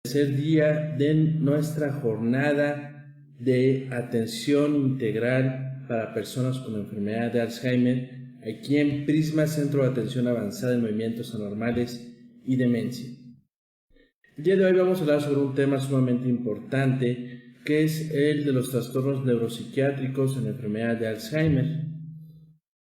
Tercer día de nuestra jornada de atención integral para personas con enfermedad de Alzheimer, aquí en Prisma Centro de Atención Avanzada en Movimientos Anormales y Demencia. El día de hoy vamos a hablar sobre un tema sumamente importante, que es el de los trastornos neuropsiquiátricos en la enfermedad de Alzheimer.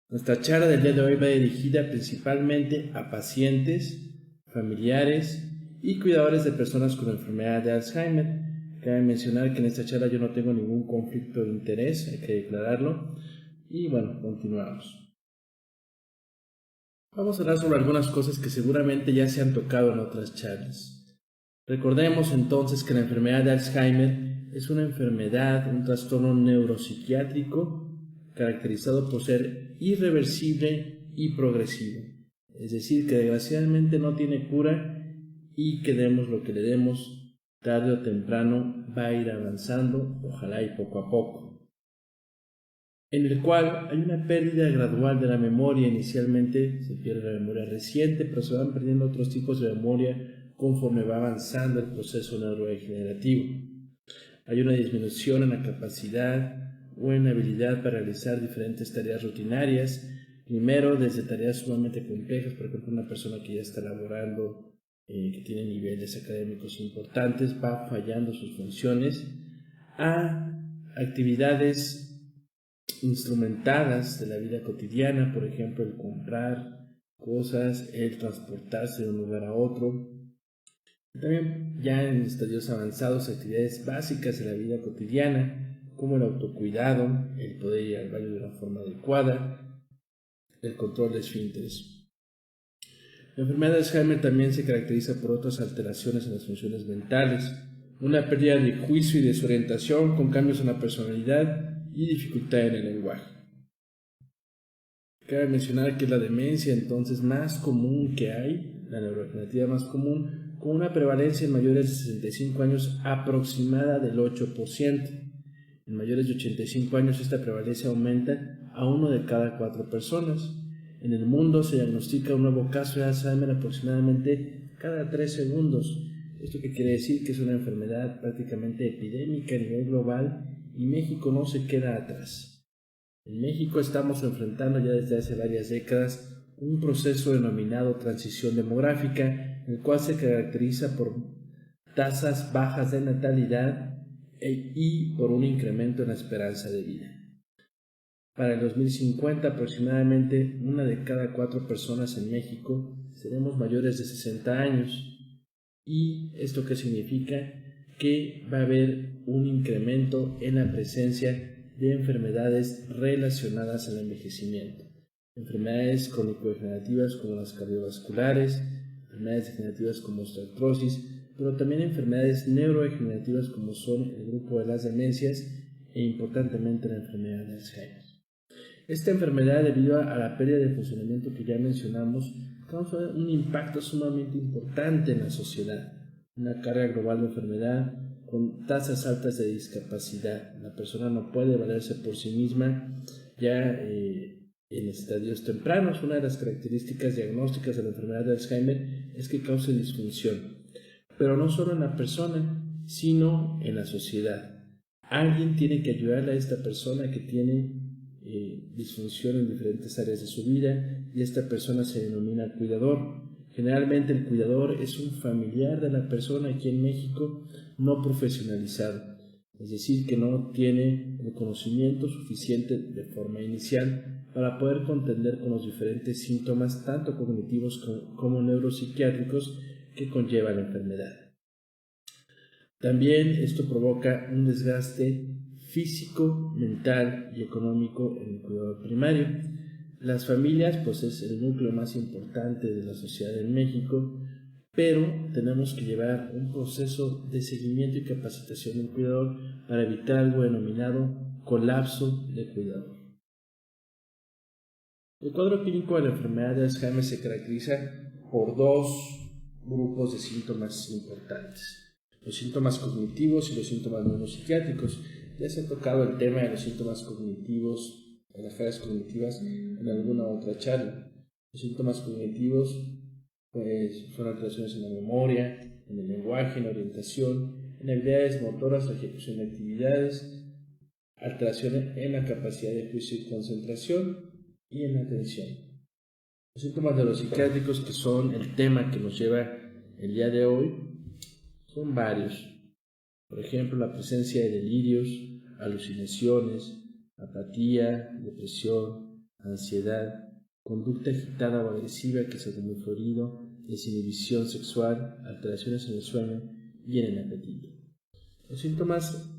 Nuestra charla del día de hoy va dirigida principalmente a pacientes, familiares y cuidadores de personas con enfermedad de Alzheimer. Cabe mencionar que en esta charla yo no tengo ningún conflicto de interés, hay que declararlo. Y bueno, continuamos. Vamos a hablar sobre algunas cosas que seguramente ya se han tocado en otras charlas. Recordemos entonces que la enfermedad de Alzheimer es una enfermedad, un trastorno neuropsiquiátrico caracterizado por ser irreversible y progresivo. Es decir, que desgraciadamente no tiene cura y que demos lo que le demos, tarde o temprano va a ir avanzando, ojalá y poco a poco. En el cual hay una pérdida gradual de la memoria. Inicialmente se pierde la memoria reciente, pero se van perdiendo otros tipos de memoria conforme va avanzando el proceso neurodegenerativo. Hay una disminución en la capacidad o en la habilidad para realizar diferentes tareas rutinarias. Primero, desde tareas sumamente complejas, por ejemplo, una persona que ya está laborando, que tiene niveles académicos importantes, va fallando sus funciones, a actividades instrumentadas de la vida cotidiana, por ejemplo, el comprar cosas, el transportarse de un lugar a otro. También ya en estadios avanzados, actividades básicas de la vida cotidiana, como el autocuidado, el poder ir al baño de una forma adecuada, el control de esfínteres. La enfermedad de Alzheimer también se caracteriza por otras alteraciones en las funciones mentales, una pérdida de juicio y desorientación con cambios en la personalidad y dificultad en el lenguaje. Cabe mencionar que es la demencia entonces más común que hay, la neurodegenerativa más común, con una prevalencia en mayores de 65 años aproximada del 8%. En mayores de 85 años esta prevalencia aumenta a 1 de cada 4 personas. En el mundo se diagnostica un nuevo caso de Alzheimer aproximadamente cada 3 segundos. ¿Esto qué quiere decir? Que es una enfermedad prácticamente epidémica a nivel global y México no se queda atrás. En México estamos enfrentando ya desde hace varias décadas un proceso denominado transición demográfica, el cual se caracteriza por tasas bajas de natalidad y por un incremento en la esperanza de vida. Para el 2050 aproximadamente 1 de cada 4 personas en México seremos mayores de 60 años. ¿Y esto qué significa? Que va a haber un incremento en la presencia de enfermedades relacionadas al envejecimiento. Enfermedades crónico-degenerativas como las cardiovasculares, enfermedades degenerativas como osteoporosis, pero también enfermedades neurodegenerativas como son el grupo de las demencias e importantemente la enfermedad de Alzheimer. Esta enfermedad, debido a la pérdida de funcionamiento que ya mencionamos, causa un impacto sumamente importante en la sociedad, una carga global de enfermedad con tasas altas de discapacidad. La persona no puede valerse por sí misma ya en estadios tempranos. Una de las características diagnósticas de la enfermedad de Alzheimer es que causa disfunción, pero no solo en la persona, sino en la sociedad. Alguien tiene que ayudarle a esta persona que tiene disfunción en diferentes áreas de su vida, y esta persona se denomina cuidador. Generalmente el cuidador es un familiar de la persona aquí en México no profesionalizado, es decir, que no tiene el conocimiento suficiente de forma inicial para poder contender con los diferentes síntomas tanto cognitivos como neuropsiquiátricos que conlleva la enfermedad. También esto provoca un desgaste físico, mental y económico en el cuidado primario. Las familias pues es el núcleo más importante de la sociedad en México, pero tenemos que llevar un proceso de seguimiento y capacitación del cuidador para evitar algo denominado colapso de cuidador. El cuadro clínico de la enfermedad de Alzheimer se caracteriza por 2 grupos de síntomas importantes: los síntomas cognitivos y los síntomas neuropsiquiátricos. Ya se ha tocado el tema de los síntomas cognitivos, de las fallas cognitivas, en alguna otra charla. Los síntomas cognitivos pues son alteraciones en la memoria, en en el lenguaje, en la orientación, en habilidades motoras, la ejecución de actividades, alteraciones en la capacidad de juicio y concentración y en la atención. Los síntomas neuropsiquiátricos, que son el tema que nos lleva el día de hoy, son varios. Por ejemplo, la presencia de delirios, alucinaciones, apatía, depresión, ansiedad, conducta agitada o agresiva que se come florido, desinhibición sexual, alteraciones en el sueño y en el apetito. Los síntomas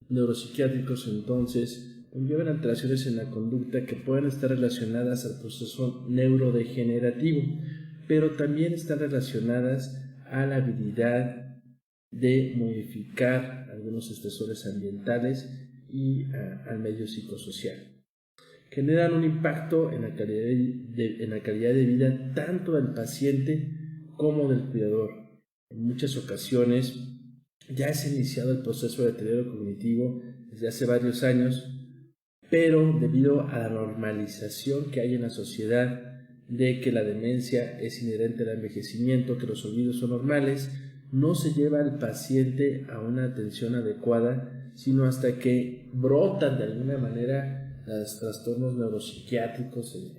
neuropsiquiátricos entonces conllevan alteraciones en la conducta que pueden estar relacionadas al proceso neurodegenerativo, pero también están relacionadas a la habilidad de modificar algunos estresores ambientales y al medio psicosocial. Generan un impacto en la calidad de vida tanto del paciente como del cuidador. En muchas ocasiones ya se ha iniciado el proceso de deterioro cognitivo desde hace varios años, pero debido a la normalización que hay en la sociedad de que la demencia es inherente al envejecimiento, que los olvidos son normales, no se lleva al paciente a una atención adecuada, sino hasta que brotan de alguna manera los trastornos neuropsiquiátricos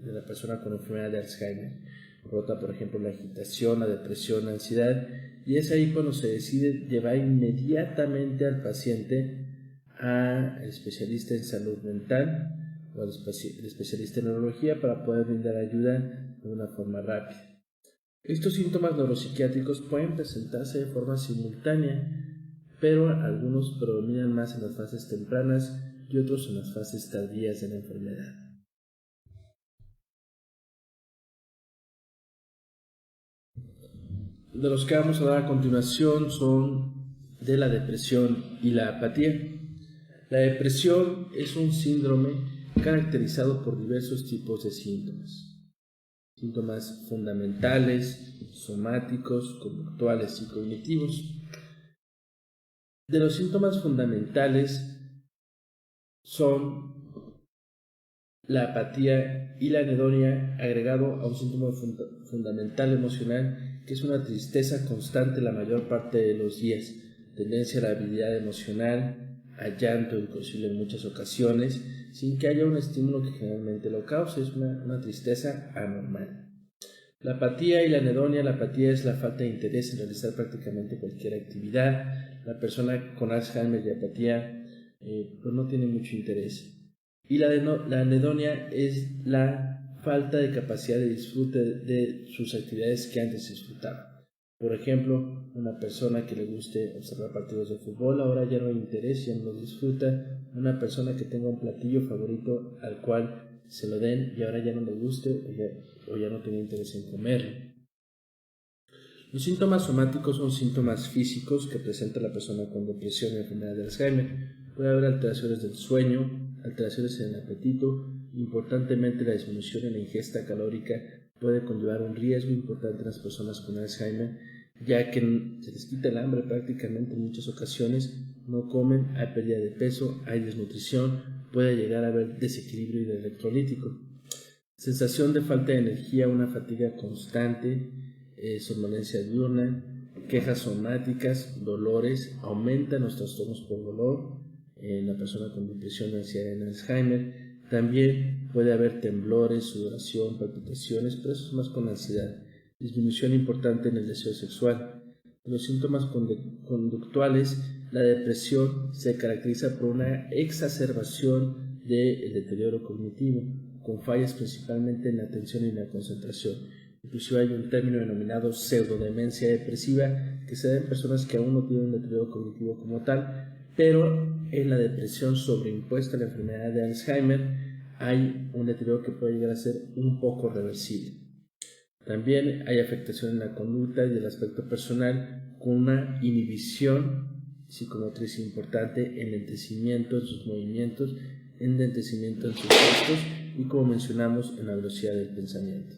de la persona con enfermedad de Alzheimer. Brota, por ejemplo, la agitación, la depresión, la ansiedad, y es ahí cuando se decide llevar inmediatamente al paciente al especialista en salud mental o al especialista en neurología para poder brindar ayuda de una forma rápida. Estos síntomas neuropsiquiátricos pueden presentarse de forma simultánea, pero algunos predominan más en las fases tempranas y otros en las fases tardías de la enfermedad. De los que vamos a hablar a continuación son de la depresión y la apatía. La depresión es un síndrome caracterizado por diversos tipos de síntomas. Síntomas fundamentales, somáticos, conductuales y cognitivos. De los síntomas fundamentales son la apatía y la anedonia, agregado a un síntoma fundamental emocional que es una tristeza constante la mayor parte de los días, tendencia a la habilidad emocional, a llanto inclusive en muchas ocasiones, sin que haya un estímulo que generalmente lo cause. Es una tristeza anormal. La apatía y la anedonia. La apatía es la falta de interés en realizar prácticamente cualquier actividad. La persona con Alzheimer y apatía pues no tiene mucho interés. Y la anedonia es la falta de capacidad de disfrute de sus actividades que antes disfrutaba. Por ejemplo, una persona que le guste observar partidos de fútbol, ahora ya no hay interés, ya no lo disfruta. Una persona que tenga un platillo favorito al cual se lo den y ahora ya no le guste o ya no tiene interés en comerlo. Los síntomas somáticos son síntomas físicos que presenta la persona con depresión y enfermedad de Alzheimer. Puede haber alteraciones del sueño, alteraciones en el apetito. Importantemente, la disminución en la ingesta calórica puede conllevar un riesgo importante en las personas con Alzheimer, ya que se les quita el hambre prácticamente en muchas ocasiones, no comen, hay pérdida de peso, hay desnutrición, puede llegar a haber desequilibrio hidroelectrolítico. Sensación de falta de energía, una fatiga constante, somnolencia diurna, quejas somáticas, dolores, aumentan los trastornos por dolor en la persona con depresión o ansiedad en Alzheimer. También puede haber temblores, sudoración, palpitaciones, pero eso es más con ansiedad. Disminución importante en el deseo sexual. Los síntomas conductuales. La depresión se caracteriza por una exacerbación del deterioro cognitivo, con fallas principalmente en la atención y la concentración. Inclusive hay un término denominado pseudodemencia depresiva que se da en personas que aún no tienen un deterioro cognitivo como tal, pero en la depresión sobreimpuesta a la enfermedad de Alzheimer hay un deterioro que puede llegar a ser un poco reversible. También hay afectación en la conducta y el aspecto personal, con una inhibición psicomotriz importante, enlentecimiento en sus movimientos, enlentecimiento en sus gestos y, como mencionamos, en la velocidad del pensamiento.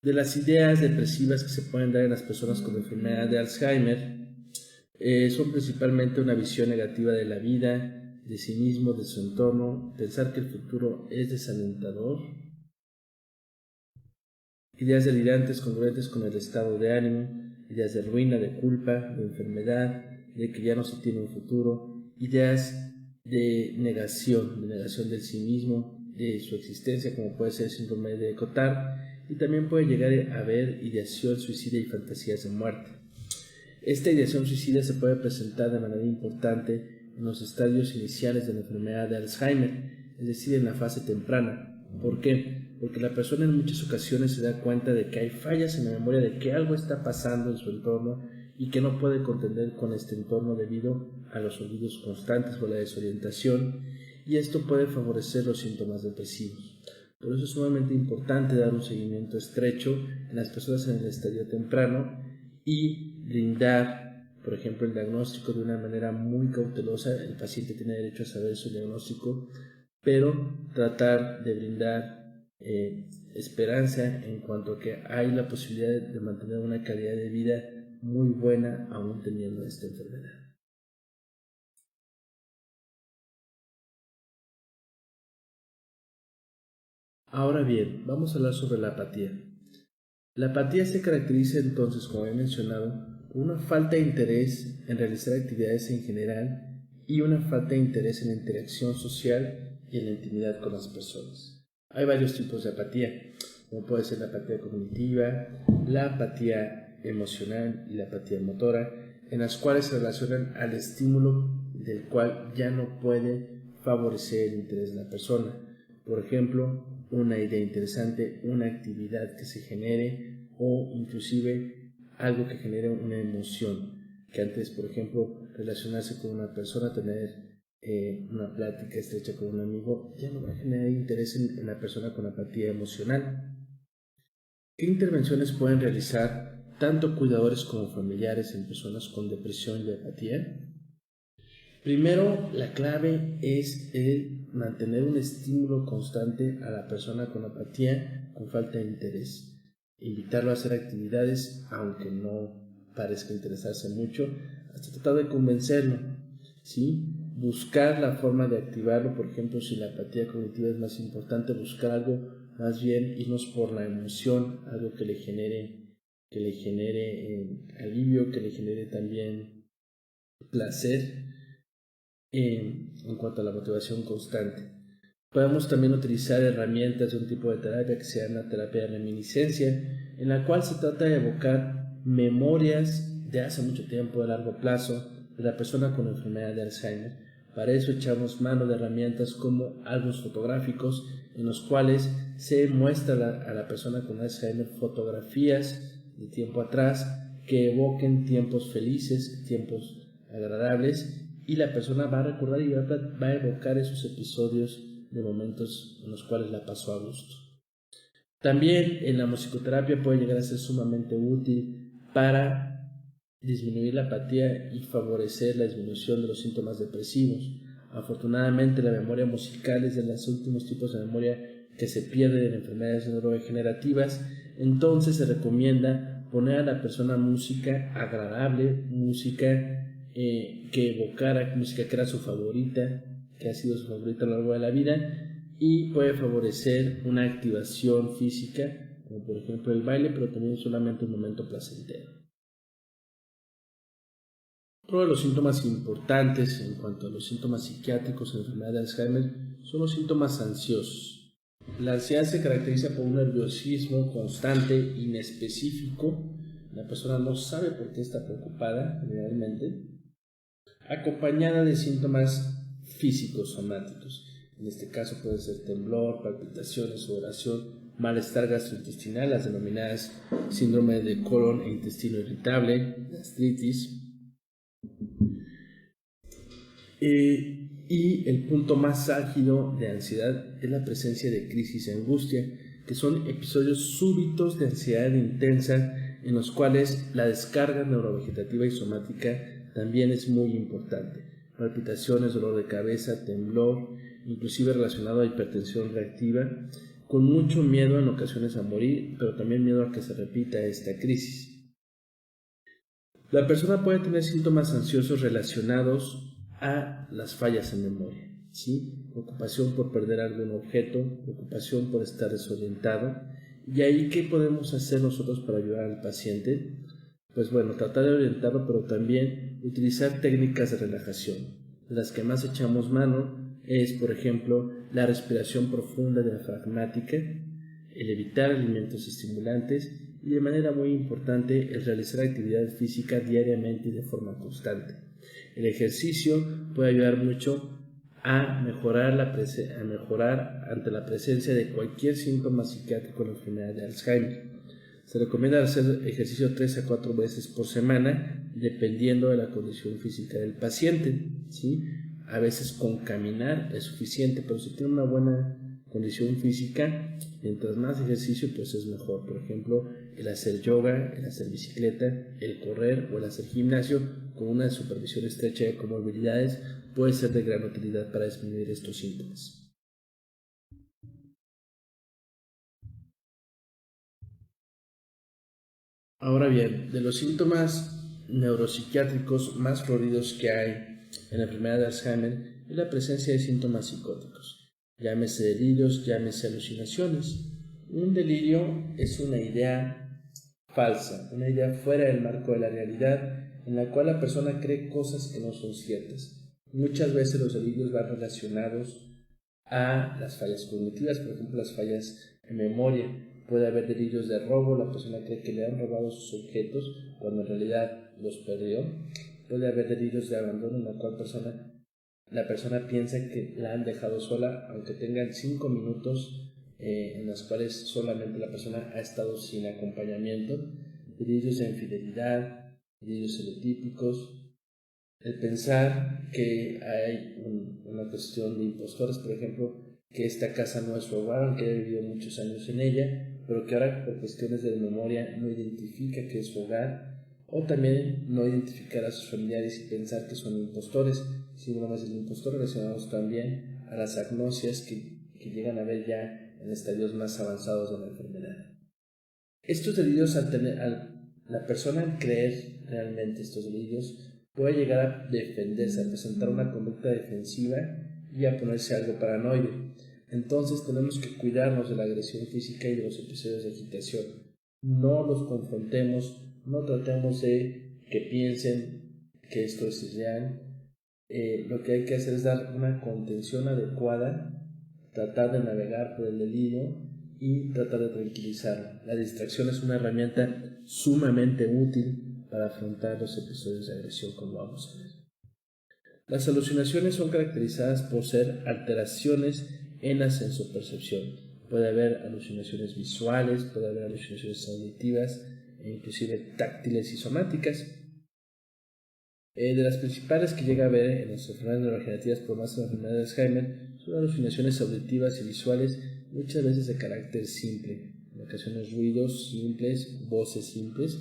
De las ideas depresivas que se pueden dar en las personas con enfermedad de Alzheimer son principalmente una visión negativa de la vida, de sí mismo, de su entorno, pensar que el futuro es desalentador, ideas delirantes congruentes con el estado de ánimo, ideas de ruina, de culpa, de enfermedad, de que ya no se tiene un futuro, ideas de negación del sí mismo, de su existencia, como puede ser el síndrome de Cotard, y también puede llegar a haber ideación suicida y fantasías de muerte. Esta ideación suicida se puede presentar de manera importante en los estadios iniciales de la enfermedad de Alzheimer, es decir, en la fase temprana. ¿Por qué? Porque la persona en muchas ocasiones se da cuenta de que hay fallas en la memoria, de que algo está pasando en su entorno y que no puede contender con este entorno debido a los olvidos constantes o la desorientación, y esto puede favorecer los síntomas depresivos. Por eso es sumamente importante dar un seguimiento estrecho en las personas en el estadio temprano y brindar, por ejemplo, el diagnóstico de una manera muy cautelosa. El paciente tiene derecho a saber su diagnóstico, pero tratar de brindar esperanza en cuanto a que hay la posibilidad de mantener una calidad de vida muy buena aún teniendo esta enfermedad. Ahora bien, vamos a hablar sobre la apatía. La apatía se caracteriza entonces, como he mencionado, por una falta de interés en realizar actividades en general y una falta de interés en la interacción social y en la intimidad con las personas. Hay varios tipos de apatía, como puede ser la apatía cognitiva, la apatía emocional y la apatía motora, en las cuales se relacionan al estímulo del cual ya no puede favorecer el interés de la persona. Por ejemplo, una idea interesante, una actividad que se genere o inclusive algo que genere una emoción, que antes, por ejemplo, relacionarse con una persona, tener una plática estrecha con un amigo, ya no va a generar interés en la persona con apatía emocional. ¿Qué intervenciones pueden realizar tanto cuidadores como familiares en personas con depresión y apatía? Primero, la clave es el mantener un estímulo constante a la persona con apatía, con falta de interés. Invitarlo a hacer actividades, aunque no parezca interesarse mucho, hasta tratar de convencerlo, ¿sí? Buscar la forma de activarlo. Por ejemplo, si la apatía cognitiva es más importante, buscar algo, más bien irnos por la emoción, algo que le genere alivio, que le genere también placer. En cuanto a la motivación constante, podemos también utilizar herramientas de un tipo de terapia que se llama terapia de reminiscencia, en la cual se trata de evocar memorias de hace mucho tiempo, de largo plazo, de la persona con enfermedad de Alzheimer. Para eso echamos mano de herramientas como álbumes fotográficos, en los cuales se muestra a la persona con Alzheimer fotografías de tiempo atrás que evoquen tiempos felices, tiempos agradables, y la persona va a recordar y va a evocar esos episodios de momentos en los cuales la pasó a gusto. También en la musicoterapia puede llegar a ser sumamente útil para disminuir la apatía y favorecer la disminución de los síntomas depresivos. Afortunadamente, la memoria musical es de los últimos tipos de memoria que se pierde en enfermedades neurodegenerativas. Entonces se recomienda poner a la persona música agradable, música que evocara, música que era su favorita, que ha sido su favorita a lo largo de la vida, y puede favorecer una activación física, como por ejemplo el baile, pero también solamente un momento placentero. Otro de los síntomas importantes en cuanto a los síntomas psiquiátricos en la enfermedad de Alzheimer son los síntomas ansiosos. La ansiedad se caracteriza por un nerviosismo constante, inespecífico. La persona no sabe por qué está preocupada generalmente, acompañada de síntomas físicos somáticos. En este caso puede ser temblor, palpitaciones, sudoración, malestar gastrointestinal, las denominadas síndrome de colon e intestino irritable, gastritis. Y el punto más álgido de ansiedad es la presencia de crisis y angustia, que son episodios súbitos de ansiedad intensa en los cuales la descarga neurovegetativa y somática también es muy importante. Palpitaciones, dolor de cabeza, temblor, inclusive relacionado a hipertensión reactiva, con mucho miedo en ocasiones a morir, pero también miedo a que se repita esta crisis. La persona puede tener síntomas ansiosos relacionados a las fallas en memoria, ¿sí? Preocupación por perder algún objeto, preocupación por estar desorientado, ¿Y ahí qué podemos hacer nosotros para ayudar al paciente? Pues bueno, tratar de orientarlo, pero también utilizar técnicas de relajación. Las que más echamos mano es, por ejemplo, la respiración profunda diafragmática, el evitar alimentos estimulantes y, de manera muy importante, el realizar actividad física diariamente y de forma constante. El ejercicio puede ayudar mucho a mejorar ante la presencia de cualquier síntoma psiquiátrico en la enfermedad de Alzheimer. Se recomienda hacer ejercicio 3 a 4 veces por semana, dependiendo de la condición física del paciente, ¿sí? A veces con caminar es suficiente, pero si tiene una buena condición física, mientras más ejercicio, pues es mejor. Por ejemplo, el hacer yoga, el hacer bicicleta, el correr o el hacer gimnasio con una supervisión estrecha de comorbilidades puede ser de gran utilidad para disminuir estos síntomas. Ahora bien, de los síntomas neuropsiquiátricos más floridos que hay en la enfermedad de Alzheimer es la presencia de síntomas psicóticos. Llámese delirios, llámese alucinaciones. Un delirio es una idea falsa, una idea fuera del marco de la realidad en la cual la persona cree cosas que no son ciertas. Muchas veces los delirios van relacionados a las fallas cognitivas, por ejemplo las fallas en memoria. Puede haber delirios de robo, la persona cree que le han robado sus objetos cuando en realidad los perdió. Puede haber delirios de abandono en la cual la persona piensa que la han dejado sola, aunque tengan 5 minutos en los cuales solamente la persona ha estado sin acompañamiento. Delirios de infidelidad, delirios celotípicos, el pensar que hay una cuestión de impostores, por ejemplo, que esta casa no es su hogar, aunque haya vivido muchos años en ella, pero que ahora por cuestiones de memoria no identifica que es su hogar, o también no identificar a sus familiares y pensar que son impostores. Si uno más es el impostor, relacionamos también a las agnosias que llegan a ver ya en estadios más avanzados de la enfermedad. Estos delirios, la persona al creer realmente estos delirios, puede llegar a defenderse, a presentar una conducta defensiva y a ponerse algo paranoide. Entonces tenemos que cuidarnos de la agresión física y de los episodios de agitación. No los confrontemos, no tratemos de que piensen que esto es irreal. Lo que hay que hacer es dar una contención adecuada, tratar de navegar por el delirio y tratar de tranquilizarlo. La distracción es una herramienta sumamente útil para afrontar los episodios de agresión, como vamos a ver. Las alucinaciones son caracterizadas por ser alteraciones en la sensopercepción. Puede haber alucinaciones visuales, puede haber alucinaciones auditivas e inclusive táctiles y somáticas. De las principales que llega a haber en las enfermedades neurodegenerativas, por más que la enfermedad de Alzheimer, son alucinaciones auditivas y visuales, muchas veces de carácter simple, en ocasiones ruidos simples, voces simples,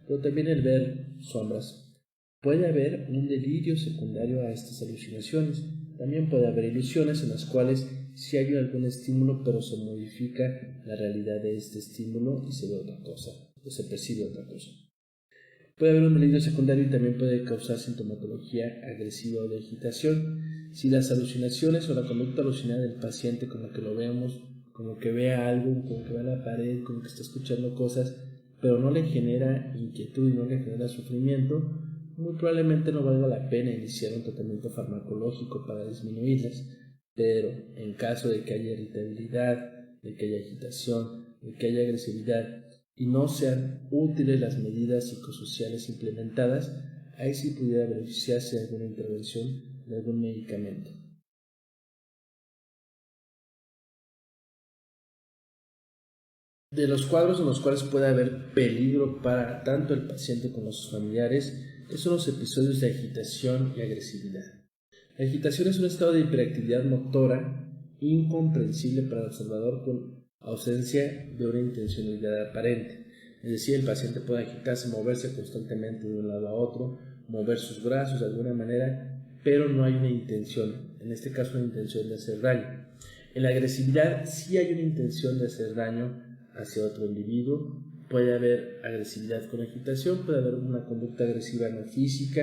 pero también el ver sombras. Puede haber un delirio secundario a estas alucinaciones. También puede haber ilusiones en las cuales sí hay algún estímulo, pero se modifica la realidad de este estímulo y se ve otra cosa, o se percibe otra cosa. Puede haber un delirio secundario y también puede causar sintomatología agresiva o de agitación. Si las alucinaciones o la conducta alucinada del paciente, como que lo vemos, como que vea algo, como que ve la pared, como que está escuchando cosas, pero no le genera inquietud y no le genera sufrimiento, muy probablemente no valga la pena iniciar un tratamiento farmacológico para disminuirlas. Pero en caso de que haya irritabilidad, de que haya agitación, de que haya agresividad, y no sean útiles las medidas psicosociales implementadas, ahí sí pudiera beneficiarse de alguna intervención de algún medicamento. De los cuadros en los cuales puede haber peligro para tanto el paciente como sus familiares, son los episodios de agitación y agresividad. La agitación es un estado de hiperactividad motora incomprensible para el observador con ausencia de una intencionalidad aparente. Es decir, el paciente puede agitarse, moverse constantemente de un lado a otro, mover sus brazos de alguna manera, pero no hay una intención, en este caso una intención de hacer daño. En la agresividad sí hay una intención de hacer daño hacia otro individuo. Puede haber agresividad con agitación, puede haber una conducta agresiva no física,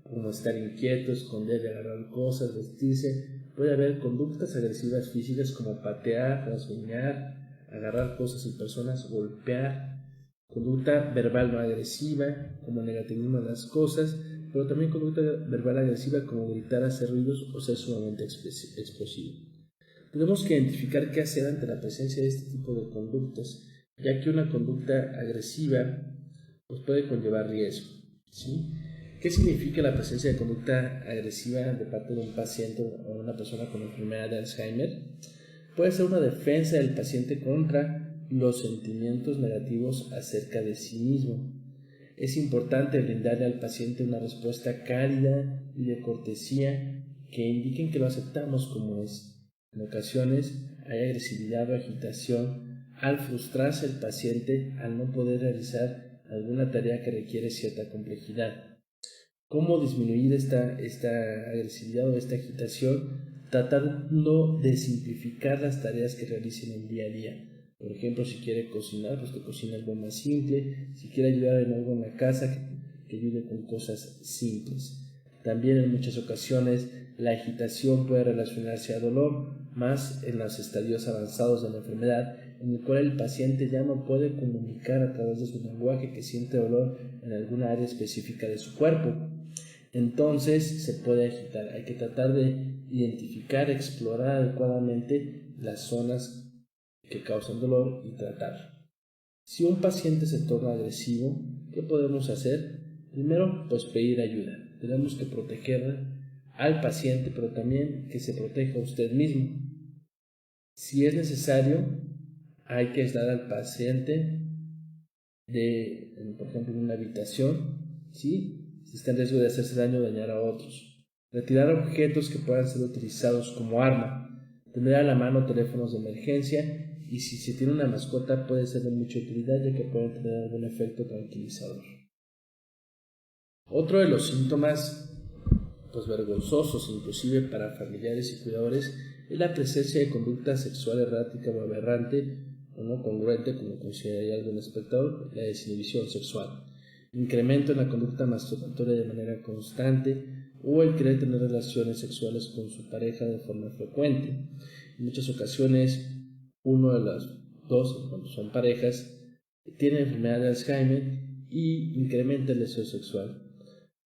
como estar inquieto, esconder, agarrar cosas, vestirse. Puede haber conductas agresivas físicas como patear, rasguñar, agarrar cosas y personas, golpear, conducta verbal no agresiva, como negativismo de las cosas, pero también conducta verbal agresiva como gritar, hacer ruidos o ser sumamente explosivo. Tenemos que identificar qué hacer ante la presencia de este tipo de conductas, ya que una conducta agresiva pues puede conllevar riesgo, ¿sí? ¿Qué significa la presencia de conducta agresiva de parte de un paciente o una persona con enfermedad de Alzheimer? Puede ser una defensa del paciente contra los sentimientos negativos acerca de sí mismo. Es importante brindarle al paciente una respuesta cálida y de cortesía que indiquen que lo aceptamos como es. En ocasiones hay agresividad o agitación al frustrarse el paciente al no poder realizar alguna tarea que requiere cierta complejidad. ¿Cómo disminuir esta agresividad o esta agitación? Tratando de simplificar las tareas que realicen el día a día. Por ejemplo, si quiere cocinar, pues que cocine algo más simple. Si quiere ayudar en algo en la casa, que ayude con cosas simples. También en muchas ocasiones la agitación puede relacionarse a dolor, más en los estadios avanzados de la enfermedad, en el cual el paciente ya no puede comunicar a través de su lenguaje que siente dolor en alguna área específica de su cuerpo. Entonces se puede agitar. Hay que tratar de identificar, explorar adecuadamente las zonas que causan dolor y tratar. Si un paciente se torna agresivo, ¿qué podemos hacer? Primero, pues pedir ayuda. Tenemos que proteger al paciente, pero también que se proteja a usted mismo. Si es necesario, hay que aislar al paciente por ejemplo, en una habitación, ¿sí? Si está en riesgo de hacerse daño o dañar a otros. Retirar objetos que puedan ser utilizados como arma. Tener a la mano teléfonos de emergencia y si se tiene una mascota puede ser de mucha utilidad ya que pueden tener algún efecto tranquilizador. Otro de los síntomas pues vergonzosos inclusive para familiares y cuidadores es la presencia de conducta sexual errática o aberrante o no congruente, como consideraría algún espectador, la desinhibición sexual, incremento en la conducta masturbatoria de manera constante o el querer tener relaciones sexuales con su pareja de forma frecuente. En muchas ocasiones uno de los dos, cuando son parejas, tiene enfermedad de Alzheimer y incrementa el deseo sexual.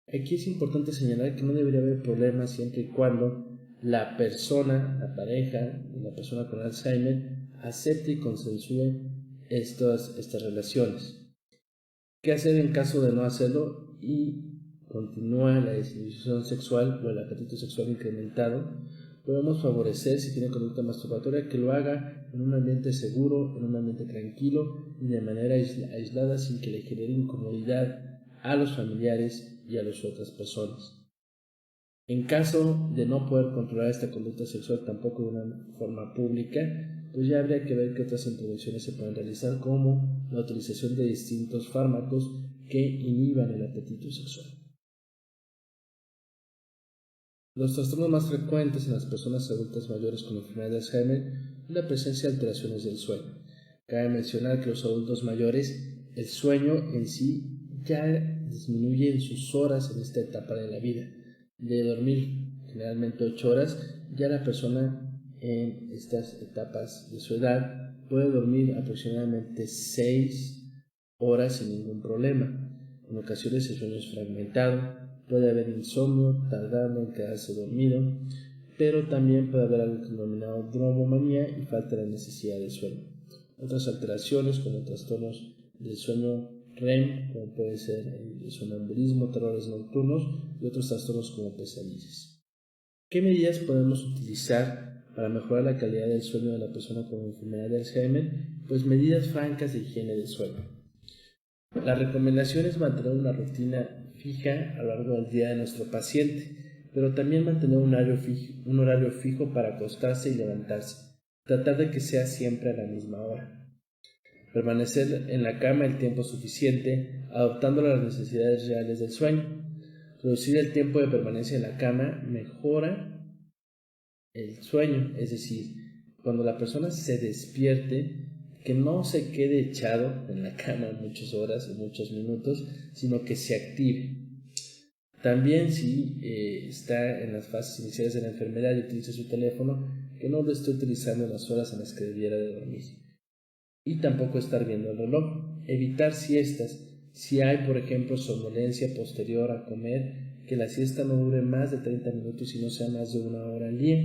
Aquí es importante señalar que no debería haber problemas siempre y cuando la persona, la pareja, la persona con Alzheimer acepte y consensúe estas relaciones. ¿Qué hacer en caso de no hacerlo y continúa la desinhibición sexual o el apetito sexual incrementado? Podemos favorecer, si tiene conducta masturbatoria, que lo haga en un ambiente seguro, en un ambiente tranquilo y de manera aislada sin que le genere incomodidad a los familiares y a las otras personas. En caso de no poder controlar esta conducta sexual tampoco de una forma pública, pues ya habría que ver qué otras intervenciones se pueden realizar, como la utilización de distintos fármacos que inhiban el apetito sexual. Los trastornos más frecuentes en las personas adultas mayores con enfermedad de Alzheimer es la presencia de alteraciones del sueño. Cabe mencionar que los adultos mayores, el sueño en sí ya disminuye en sus horas en esta etapa de la vida. De dormir generalmente 8 horas, ya la persona en estas etapas de su edad puede dormir aproximadamente 6 horas sin ningún problema. En ocasiones el sueño es fragmentado, puede haber insomnio, tardando en quedarse dormido, pero también puede haber algo denominado dromomanía y falta de necesidad de sueño. Otras alteraciones como trastornos del sueño REM, como puede ser el sonambulismo, terrores nocturnos y otros trastornos como pesadillas. ¿Qué medidas podemos utilizar para mejorar la calidad del sueño de la persona con enfermedad de Alzheimer? Pues medidas francas de higiene del sueño. La recomendación es mantener una rutina fija a lo largo del día de nuestro paciente, pero también mantener un horario fijo para acostarse y levantarse. Tratar de que sea siempre a la misma hora. Permanecer en la cama el tiempo suficiente, adoptando las necesidades reales del sueño. Reducir el tiempo de permanencia en la cama mejora el sueño, es decir, cuando la persona se despierte, que no se quede echado en la cama muchas horas o muchos minutos, sino que se active. También si está en las fases iniciales de la enfermedad y utiliza su teléfono, que no lo esté utilizando en las horas en las que debiera de dormir. y tampoco estar viendo el reloj. Evitar siestas. Si hay, por ejemplo, somnolencia posterior a comer, que la siesta no dure más de 30 minutos y no sea más de 1 hora al día.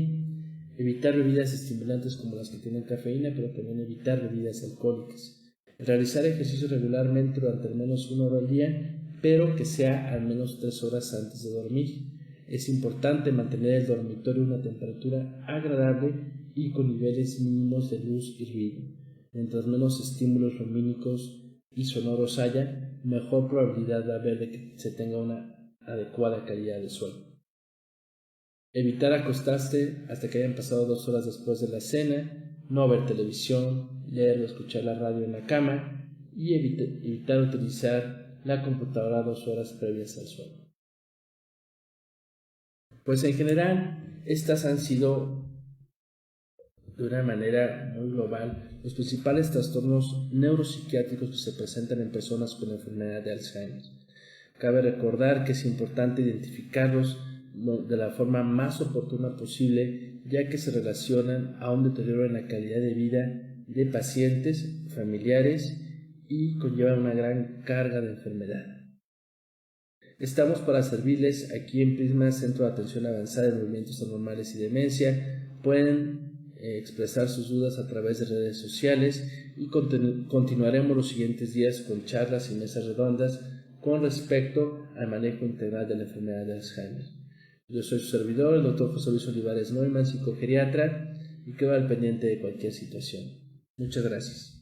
Evitar bebidas estimulantes como las que tienen cafeína, pero también evitar bebidas alcohólicas. Realizar ejercicio regularmente durante al menos 1 hora al día, pero que sea al menos 3 horas antes de dormir. Es importante mantener el dormitorio a una temperatura agradable y con niveles mínimos de luz y ruido. Mientras menos estímulos lumínicos y sonoros haya, mejor probabilidad va a haber de que se tenga una adecuada calidad de sueño. Evitar acostarse hasta que hayan pasado 2 horas después de la cena, no ver televisión, leer o escuchar la radio en la cama y evitar utilizar la computadora 2 horas previas al sueño. Pues en general, estas han sido, de una manera muy global, los principales trastornos neuropsiquiátricos que se presentan en personas con enfermedad de Alzheimer. Cabe recordar que es importante identificarlos de la forma más oportuna posible, ya que se relacionan a un deterioro en la calidad de vida de pacientes, familiares y conllevan una gran carga de enfermedad. Estamos para servirles aquí en Prisma, Centro de Atención Avanzada en Movimientos Anormales y Demencia. Pueden expresar sus dudas a través de redes sociales y continuaremos los siguientes días con charlas y mesas redondas con respecto al manejo integral de la enfermedad de Alzheimer. Yo soy su servidor, el Dr. José Luis Olivares Neumann, psicogeriatra, y quedo al pendiente de cualquier situación. Muchas gracias.